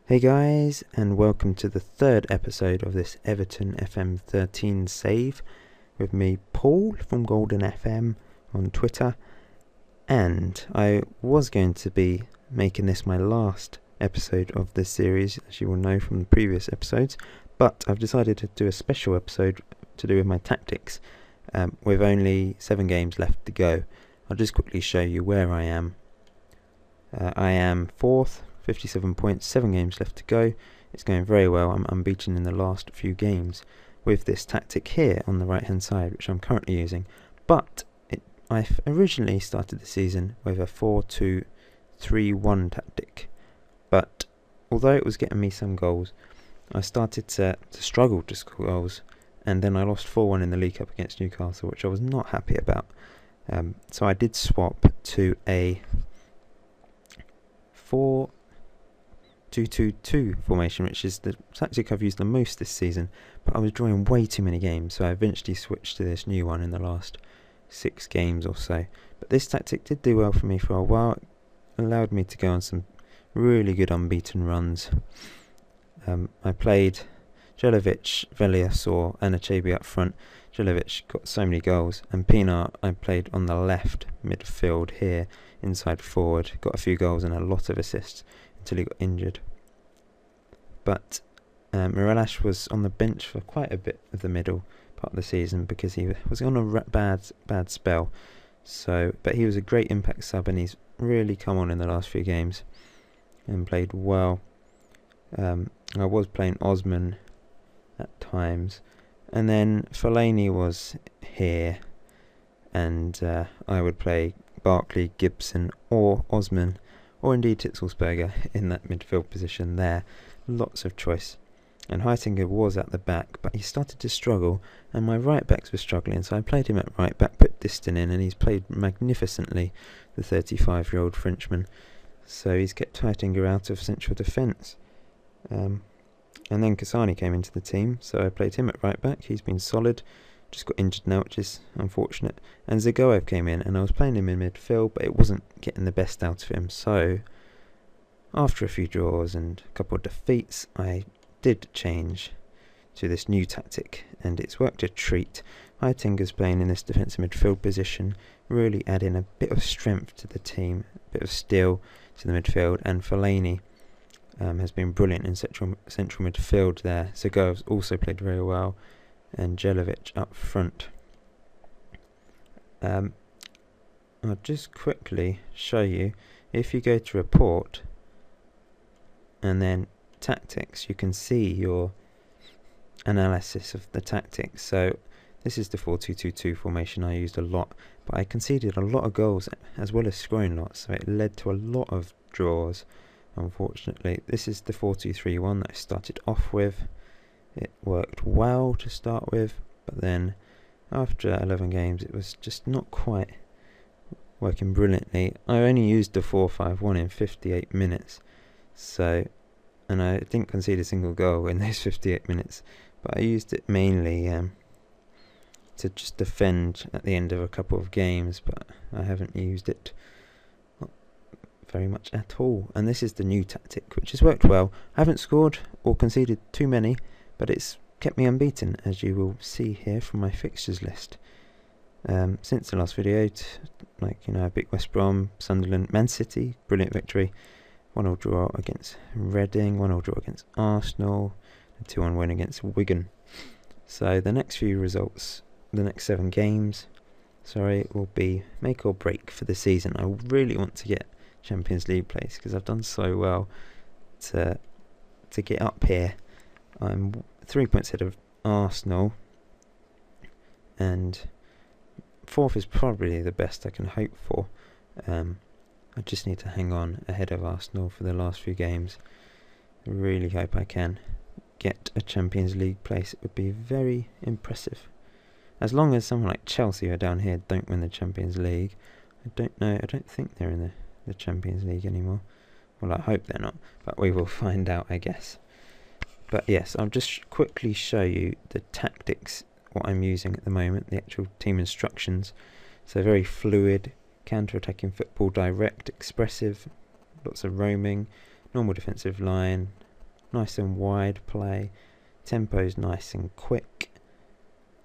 Hey guys, and welcome to the third episode of this Everton FM13 save with me, Paul from Golden FM on Twitter. And I was going to be making this my last episode of this series, as you will know from the previous episodes, but I've decided to do a special episode to do with my tactics with only 7 games left to go. I'll just quickly show you where I am. I am 4th. 57 points, 7 games left to go. It's going very well. I'm unbeaten in the last few games with this tactic here on the right hand side, which I'm currently using. But I originally started the season with a 4-2-3-1 tactic. But although it was getting me some goals, I started to struggle to score goals. And then I lost 4-1 in the League Cup against Newcastle, which I was not happy about. So I did swap to a 4-2-2-2 formation, which is the tactic I've used the most this season, but I was drawing way too many games, so I eventually switched to this new one in the last 6 games or so. But this tactic did do well for me for a while. It allowed me to go on some really good unbeaten runs. I played Jelovic, Velias and Achebi up front. Jelovic got so many goals, and Pienaar I played on the left midfield here, inside forward, got a few goals and a lot of assists until he got injured. But Miralash was on the bench for quite a bit of the middle part of the season because he was on a bad spell. But he was a great impact sub, and he's really come on in the last few games and played well. I was playing Osman at times, and then Fellaini was here, and I would play Barkley, Gibson or Osman, or indeed Titzelsberger in that midfield position there. Lots of choice. And Heitinger was at the back, but he started to struggle, and my right backs were struggling, so I played him at right back, put Distin in, and he's played magnificently, the 35-year-old Frenchman. So he's kept Heitinger out of central defence. And then Kasani came into the team, so I played him at right back. He's been solid, just got injured now, which is unfortunate. And Zagoev came in, and I was playing him in midfield, but it wasn't getting the best out of him. So after a few draws and a couple of defeats, I did change to this new tactic, and it's worked a treat. Heitinger's playing in this defensive midfield position, really adding a bit of strength to the team, a bit of steel to the midfield, and Fellaini has been brilliant in central midfield there. Zagoev's also played very well, and Jelovic up front. I'll just quickly show you, if you go to report and then tactics, you can see your analysis of the tactics. So this is the 4-2-2-2 formation I used a lot, but I conceded a lot of goals as well as scoring lots, so it led to a lot of draws, unfortunately. This is the 4-2-3-1 that I started off with. It worked well to start with, but then after 11 games it was just not quite working brilliantly. I only used the 4-5-1 in 58 minutes, and I didn't concede a single goal in those 58 minutes, but I used it mainly to just defend at the end of a couple of games, but I haven't used it very much at all. And this is the new tactic, which has worked well. I haven't scored or conceded too many, but it's kept me unbeaten, as you will see here from my fixtures list. Since the last video, I beat West Brom, Sunderland, Man City, brilliant victory, 1-1 draw against Reading, 1-1 draw against Arsenal, a 2-1 win against Wigan. So the next few results, the next 7 games, will be make or break for the season. I really want to get Champions League place because I've done so well to get up here. I'm 3 points ahead of Arsenal, and 4th is probably the best I can hope for. I just need to hang on ahead of Arsenal for the last few games. I really hope I can get a Champions League place. It would be very impressive. As long as someone like Chelsea, who are down here, don't win the Champions League. I don't think they're in the Champions League anymore. Well, I hope they're not, but we will find out, I guess. But yes, I'll just quickly show you the tactics, what I'm using at the moment, the actual team instructions. So very fluid, counter-attacking football, direct, expressive, lots of roaming, normal defensive line, nice and wide play, tempo's nice and quick.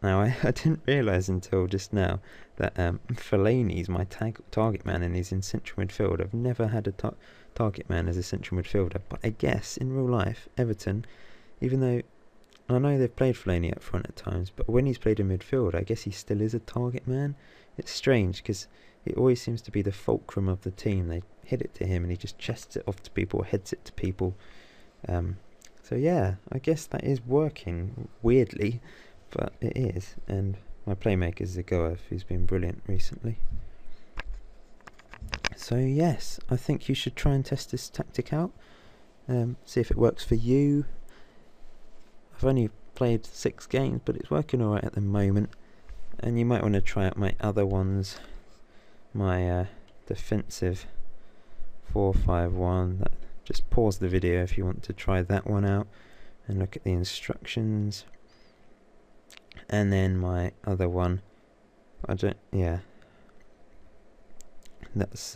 Now I didn't realise until just now that Fellaini's my target man and he's in central midfield. I've never had a target man as a central midfielder, but I guess in real life Everton, even though I know they've played Fellaini up front at times, but when he's played in midfield I guess he still is a target man. It's strange because it always seems to be the fulcrum of the team. They hit it to him and he just chests it off to people, heads it to people. So yeah, I guess that is working, weirdly, but it is. And my playmaker is Zagoev, who's been brilliant recently. So yes, I think you should try and test this tactic out, see if it works for you. I've only played 6 games, but it's working alright at the moment, and you might want to try out my other ones, my defensive 4-5-1. Just pause the video if you want to try that one out and look at the instructions. And then my other one, that's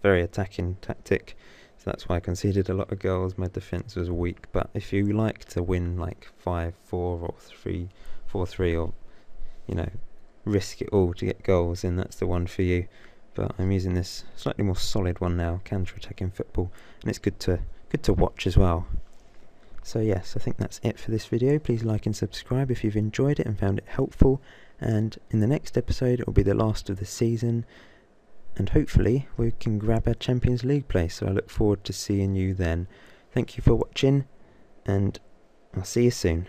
very attacking tactic, so that's why I conceded a lot of goals. My defence was weak, but if you like to win like 5-4 or 3-4-3, or risk it all to get goals, then that's the one for you. But I'm using this slightly more solid one now, counter-attacking football, and it's good to watch as well. So yes, I think that's it for this video. Please like and subscribe if you've enjoyed it and found it helpful, and in the next episode it will be the last of the season, and hopefully we can grab a Champions League place, so I look forward to seeing you then. Thank you for watching, and I'll see you soon.